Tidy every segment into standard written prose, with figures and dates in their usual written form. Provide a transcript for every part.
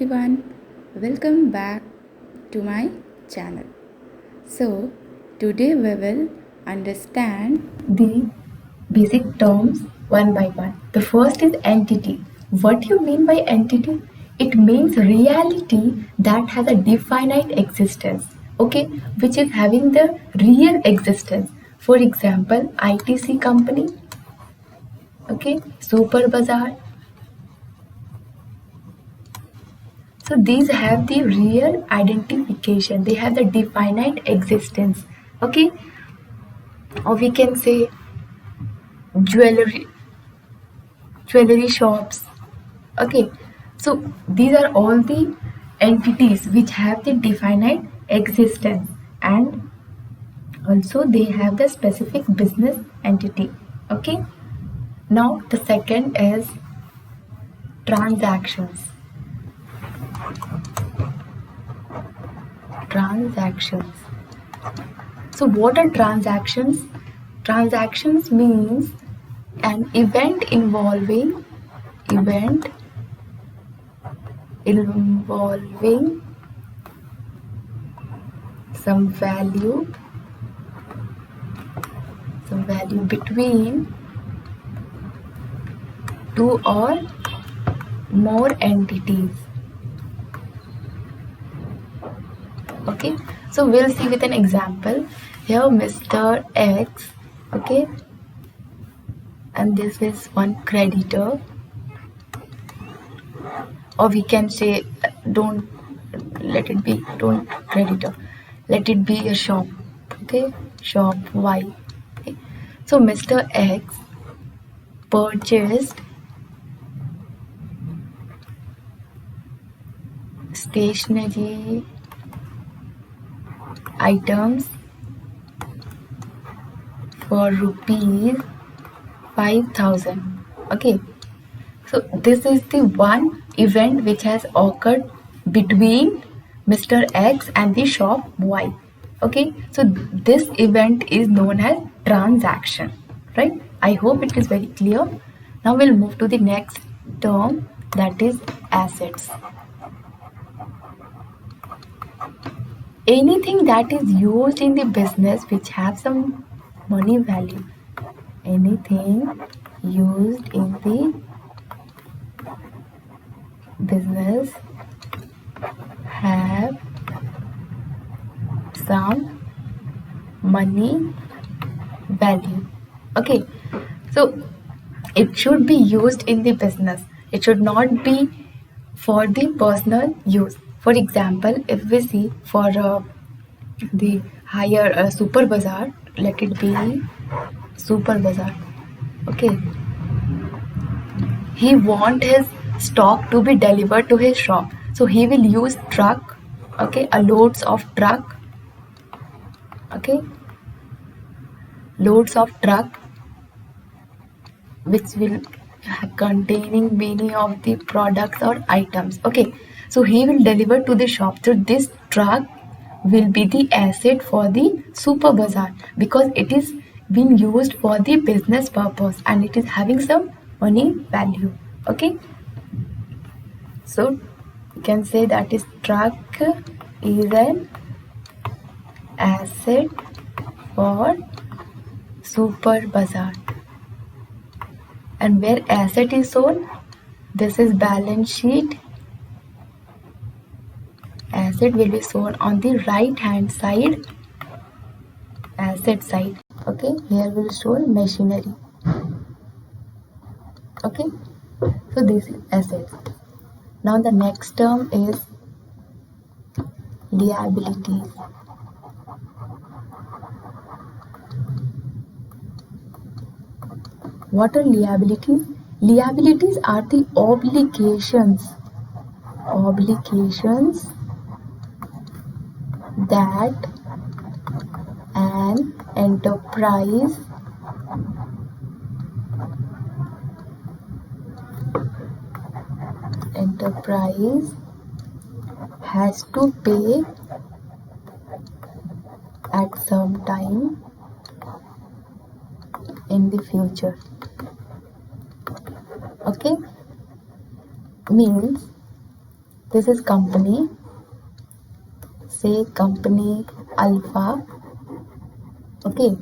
everyone, welcome back to my channel. So, today we will understand the basic terms one by one. The first is entity. What you mean by entity? It means reality that has a definite existence, okay, which is having the real existence. For example, ITC company, okay, Super Bazaar. So these have the real identification. They have the definite existence, okay, or we can say jewelry shops. Okay, so these are all the entities which have the definite existence, and also they have the specific business entity. Okay, now the second is transactions. Transactions. So what are transactions? Transactions means an event involving some value between two or more entities. Okay, so we'll see with an example. Here Mr. X, okay, and this is one creditor, or we can say don't don't creditor, let it be a shop, okay, shop Y. Okay. So Mr. X purchased stationery items for rupees 5,000. Okay, so this is the one event which has occurred between Mr. X and the shop Y. Okay, so this event is known as transaction, right? I hope it is very clear. Now we'll move to the next term, that is assets. Anything that is used in the business which have some money value. Anything used in the business have some money value. Okay, so it should be used in the business. It should not be for the personal use. For example, if we see for the higher Super Bazaar, let it be Super Bazaar. Okay, he want his stock to be delivered to his shop, so he will use truck, okay, a loads of truck, okay, loads of truck which will containing many of the products or items. Okay, so he will deliver to the shop. So this truck will be the asset for the Super Bazaar because it is being used for the business purpose and it is having some money value. Okay, so you can say that is truck is an asset for Super Bazaar. And where asset is shown, this is balance sheet. Asset will be shown on the right hand side, asset side. Okay, here will show machinery. Okay, so this is assets. Now the next term is liabilities. What are liabilities? Liabilities are the obligations that an enterprise has to pay at some time in the future. Okay, means this is company, say company Alpha. Okay,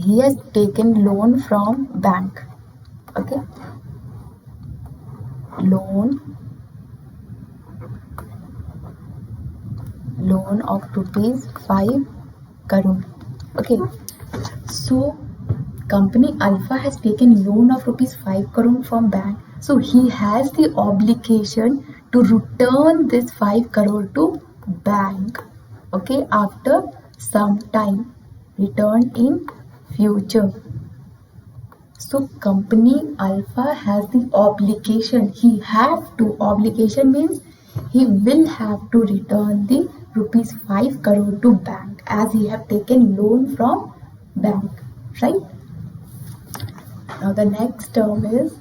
he has taken loan from bank. Okay, loan of rupees 5 crore. Okay, so company Alpha has taken loan of rupees 5 crore from bank. So he has the obligation to return this 5 crore to bank. Okay, after some time, return in future. So company Alpha has the obligation. He have to. Obligation means he will have to return the rupees 5 crore to bank as he have taken loan from bank, right? Now the next term is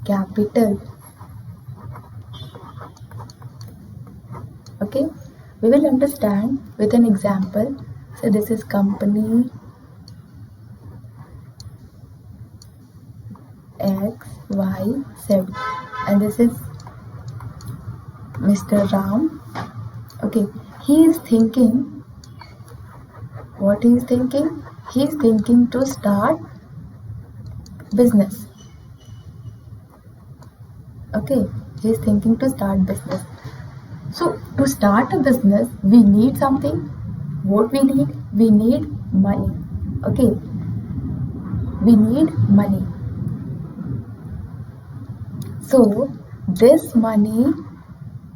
capital. Okay, we will understand with an example. So this is company X, Y, Z, and this is Mr. Ram. Okay, he is thinking. What he is thinking? He is thinking to start business. Okay, he is thinking to start business. So to start a business, we need something. What we need? We need money. Okay, we need money. So this money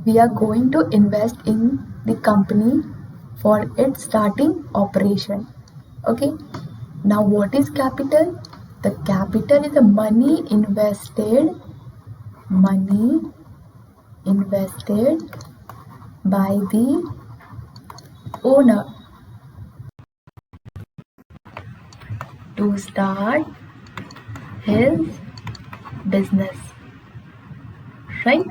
we are going to invest in the company for its starting operation. Okay, now what is capital? The capital is the money invested by the owner to start his business, right?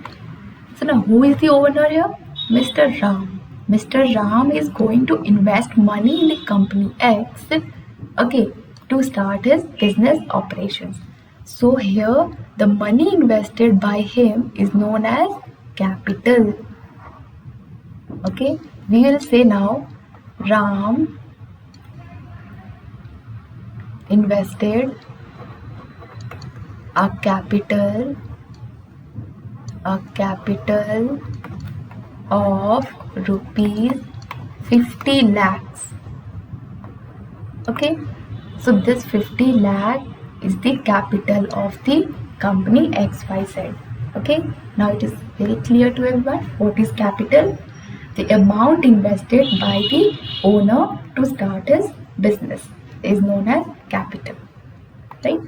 So now who is the owner here? Mr. Ram. Mr. Ram is going to invest money in the company X, okay, to start his business operations. So here the money invested by him is known as capital. Okay, we will say now Ram invested a capital of rupees 50 lakhs. Okay, so this 50 lakh is the capital of the company XYZ. Okay, now it is very clear to everyone what is capital. The amount invested by the owner to start his business is known as capital, right?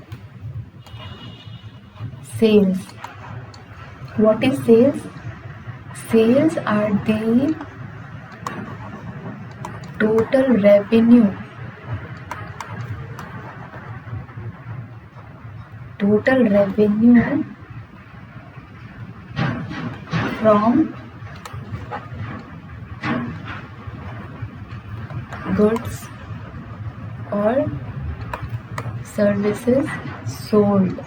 Sales. What is sales? Sales are the total revenue from goods or services sold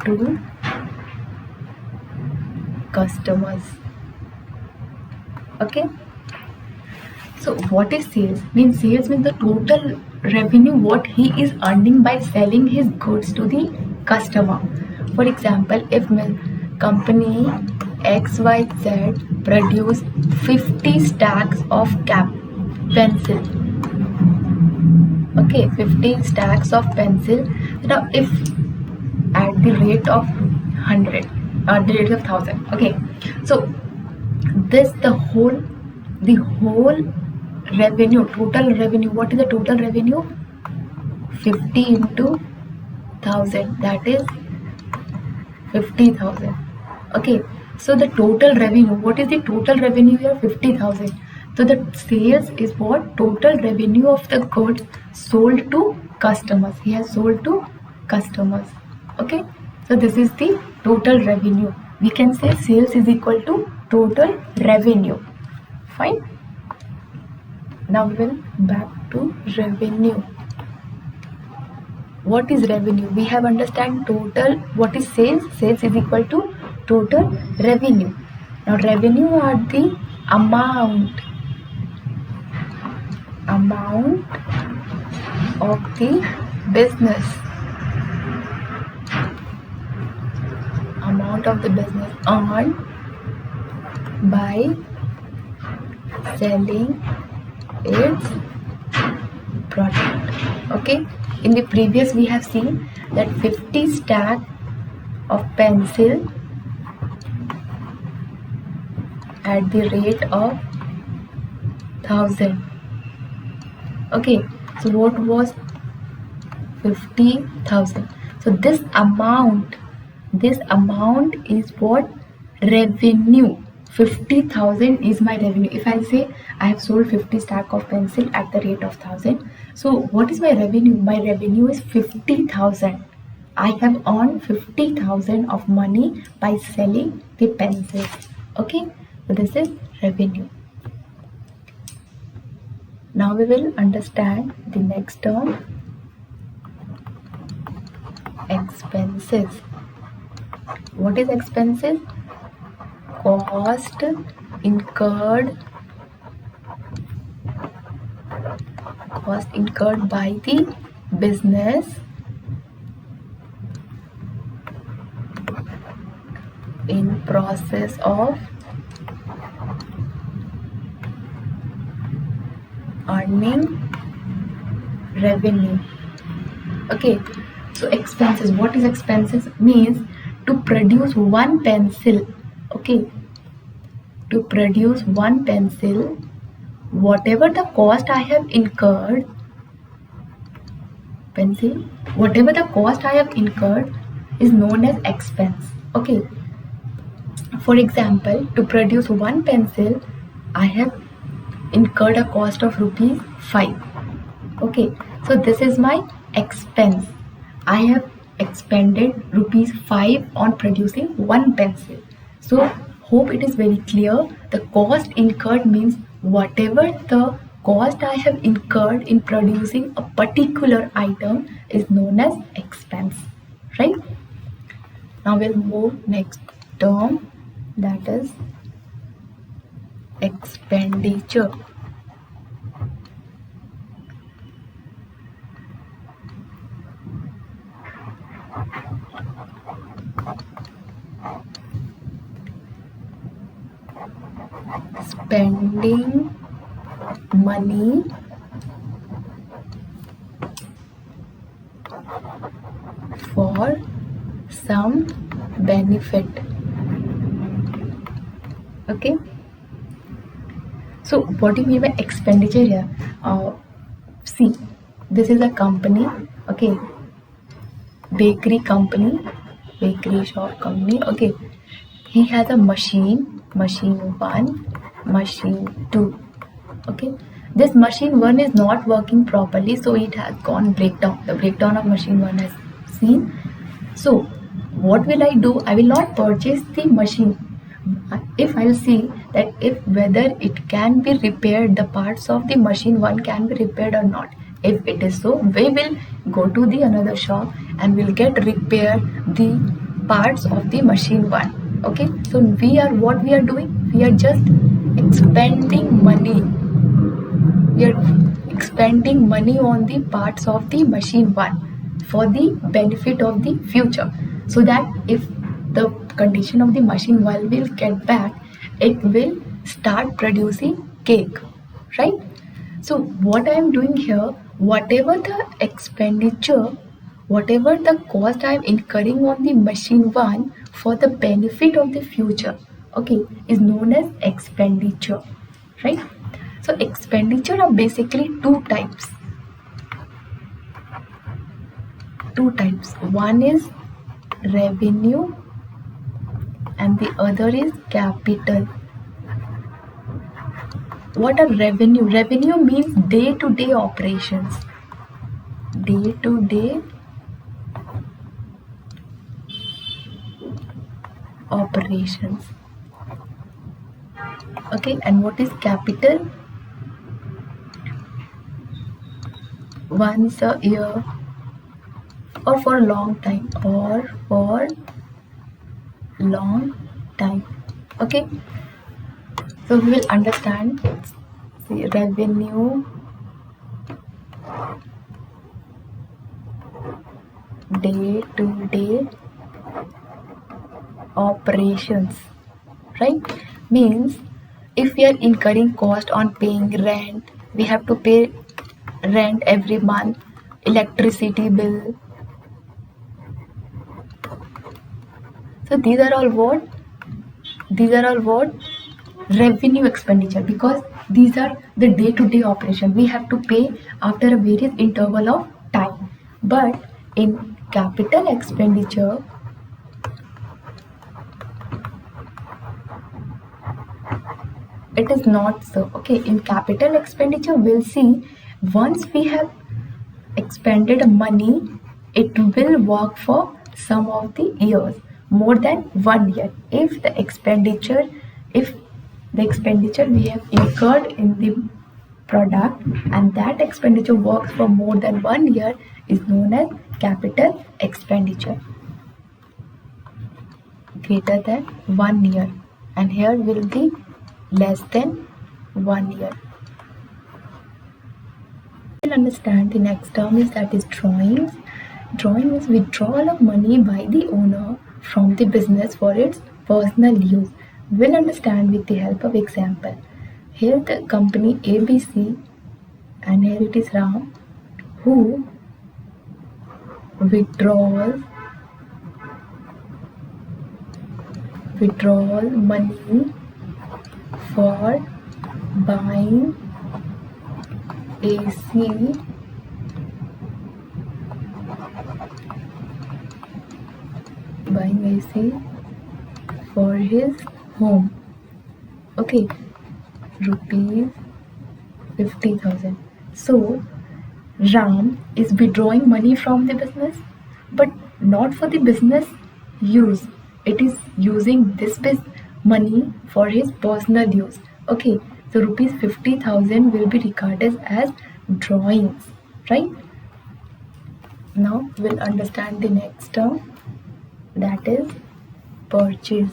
to customers. Okay, so what is sales? Sales means the total revenue what he is earning by selling his goods to the customer. For example, if company XYZ produce 50 stacks of pencil. Okay, 15 stacks of pencil. Now if at the rate of 100 or the rate of 1000. Okay, so this the whole revenue, total revenue. What is the total revenue? 50 into 1000, that is 50,000. Okay, so the total revenue, what is the total revenue here? 50,000. So the sales is what? Total revenue of the goods sold to customers. He has sold to customers. Okay, so this is the total revenue. We can say sales is equal to total revenue. Fine. Now we will back to revenue. what is revenue? We have understand total. What is sales? Sales is equal to total revenue. Now revenue are the amount of the business, earned by selling its product. Okay, in the previous we have seen that 50 stack of pencil at the rate of 1000. Okay, so what was 50,000? So this amount is what? Revenue. 50,000 is my revenue. If I say I have sold 50 stack of pencil at the rate of 1000, so what is my revenue? My revenue is 50,000. I have earned 50,000 of money by selling the pencils. Okay, so this is revenue. Now we will understand the next term, expenses. What is expenses? Cost incurred by the business in process of earning revenue. Okay, so expenses. What is expenses? Means to produce one pencil. Okay, to produce one pencil, whatever the cost I have incurred, whatever the cost I have incurred is known as expense. Okay, for example, to produce one pencil, I have incurred a cost of rupees 5. Okay, so this is my expense. I have expended rupees 5 on producing one pencil. So hope it is very clear. The cost incurred means whatever the cost I have incurred in producing a particular item is known as expense, right? Now we'll move next term, that is expenditure. Spending money for some benefit. Okay, so what do you mean by expenditure here? See, this is a company. Okay, bakery shop company. Okay, he has a machine 1, machine 2. Okay, this machine 1 is not working properly, so it has gone breakdown. The breakdown of machine 1 has seen. So what will I do? I will not purchase the machine. If I'll see that whether it can be repaired, the parts of the machine 1 can be repaired or not. If it is so, we will go to the another shop and we'll get repair the parts of the machine 1. Okay, so what we are doing? We are just expending money. We are expending money on the parts of the machine 1 for the benefit of the future, so that if the condition of the machine 1 will get back, it will start producing cake, right? So what I am doing here, whatever the expenditure, whatever the cost I am incurring on the machine 1 for the benefit of the future, okay, is known as expenditure, right? So expenditure are basically two types. One is revenue and the other is capital. What are revenue? Revenue means day-to-day operations. Day-to-day operations. Okay, and what is capital? Once a year or for a long time, or for long time. Okay, so we will understand revenue, day to day operations, right? Means if we are incurring cost on paying rent, we have to pay rent every month, electricity bill. So these are all what revenue expenditure, because these are the day to day operation we have to pay after a various interval of time. But in capital expenditure, it is not so. Okay, in capital expenditure, we'll see once we have expended money, it will work for some of the years, more than 1 year. If the expenditure we have incurred in the product and that expenditure works for more than 1 year, is known as capital expenditure. Greater than 1 year, and here will be less than 1 year. We'll understand the next term is that is drawings. Drawing is withdrawal of money by the owner from the business for its personal use. We'll understand with the help of example. Here the company ABC, and here it is Ram, who withdraws money for buying AC for his home. Okay, rupees 50,000. So Ram is withdrawing money from the business, but not for the business use. It is using this money for his personal use. Okay, so rupees 50,000 will be regarded as drawings, right? Now we'll understand the next term, that is purchase.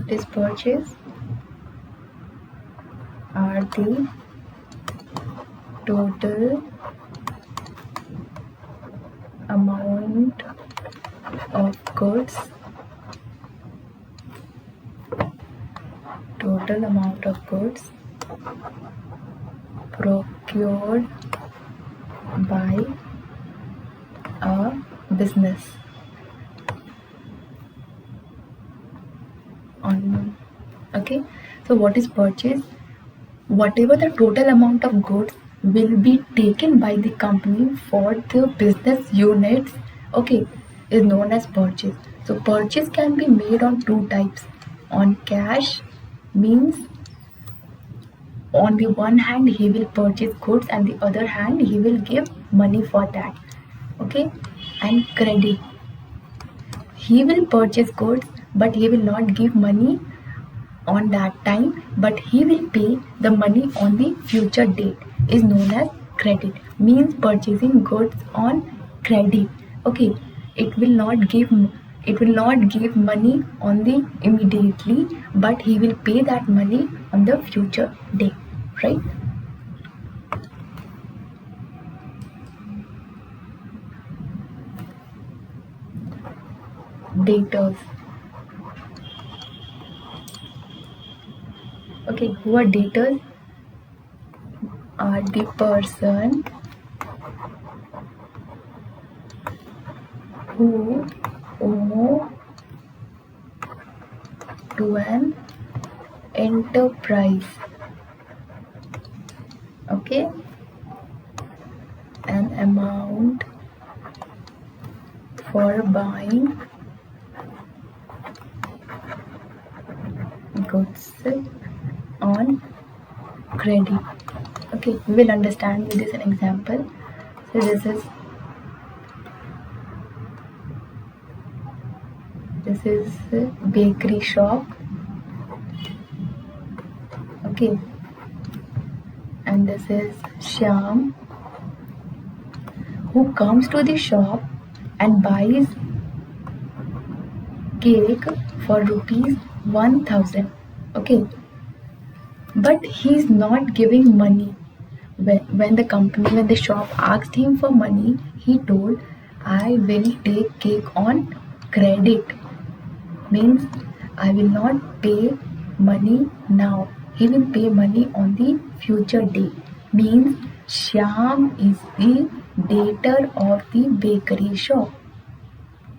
This purchase are the total amount of goods procured by a business on. Okay, so what is purchase? Whatever the total amount of goods will be taken by the company for the business units, okay, is known as purchase. So purchase can be made on two types. On cash, means on the one hand he will purchase goods and the other hand he will give money for that. Okay, and credit, he will purchase goods but he will not give money on that time, but he will pay the money on the future date, is known as credit. Means purchasing goods on credit. Okay, it will not give money on the immediately, but he will pay that money on the future date, right? Debtors. Okay, who are debtors? Are the person who owe to an enterprise, okay, an amount for buying goods on credit. Okay, we will understand with this an example. So this is a bakery shop, okay, and this is Shyam, who comes to the shop and buys cake for rupees 1000. Okay, but he's not giving money. When the shop asked him for money, he told, I will take cake on credit. Means I will not pay money now. He will pay money on the future day. Means Shyam is the debtor of the bakery shop.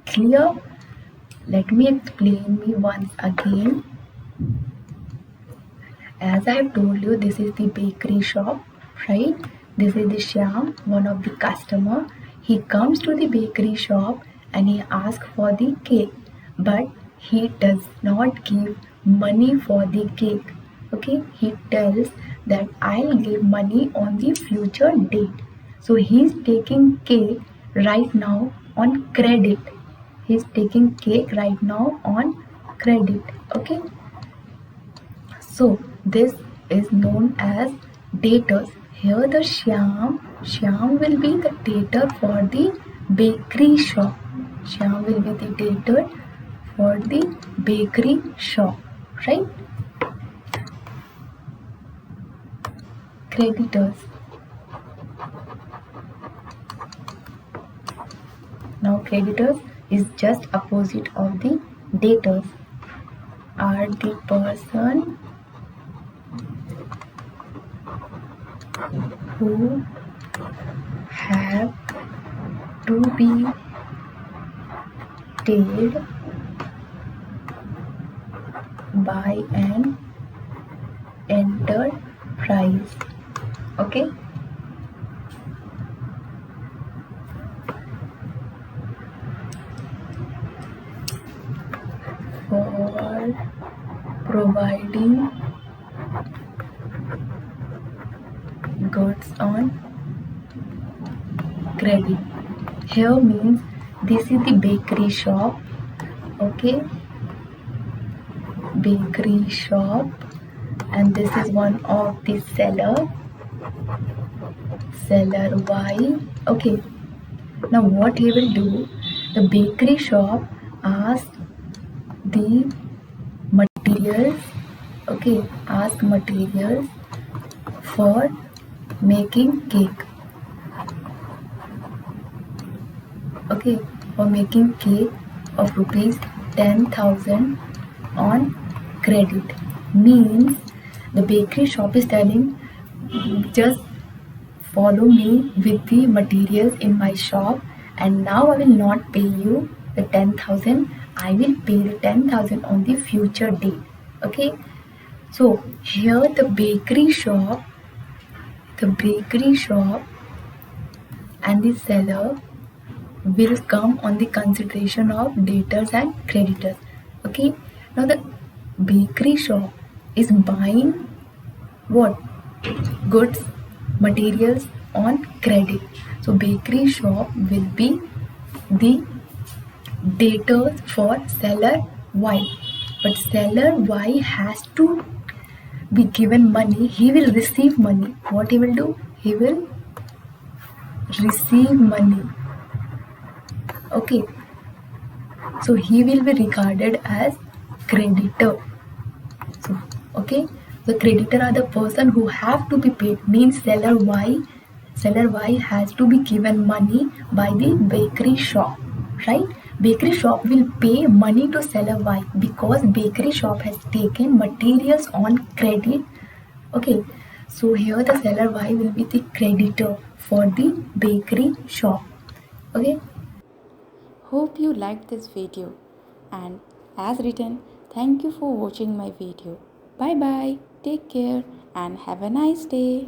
Clear? Let me explain me once again. As I have told you, this is the bakery shop, right? This is the Shyam, one of the customer. He comes to the bakery shop and he asks for the cake, but he does not give money for the cake. Okay, he tells that I'll give money on the future date. So he's taking cake right now on credit. He's taking cake right now on credit. Okay. So this is known as debtors. Here the Shyam will be the debtor for the bakery shop. Shyam will be the debtor for the bakery shop, right? Creditors. Now creditors is just opposite of the debtors. Are the person who have to be paid by an enterprise. Okay. For providing goods on credit. Here means this is the bakery shop. Okay, bakery shop, and this is one of the seller Y. Okay, now what he will do, the bakery shop asks the materials. Okay, ask materials for making cake. Okay, for making cake of rupees 10,000 on credit. Means the bakery shop is telling, just follow me with the materials in my shop, and now I will not pay you the 10,000. I will pay the 10,000 on the future date. Okay, so here the bakery shop and the seller will come on the consideration of debtors and creditors. Okay, now the bakery shop is buying what? Goods, materials on credit. So bakery shop will be the debtors for seller Y. But seller Y has to be given money. He will receive money. What he will do? He will receive money. Okay, so he will be regarded as creditor. So, okay, the creditor are the person who have to be paid. Means seller Y has to be given money by the bakery shop, right? Bakery shop will pay money to seller Y because bakery shop has taken materials on credit. Okay, so here the seller Y will be the creditor for the bakery shop. Okay. Hope you liked this video, and as written, thank you for watching my video. Bye bye, take care, and have a nice day.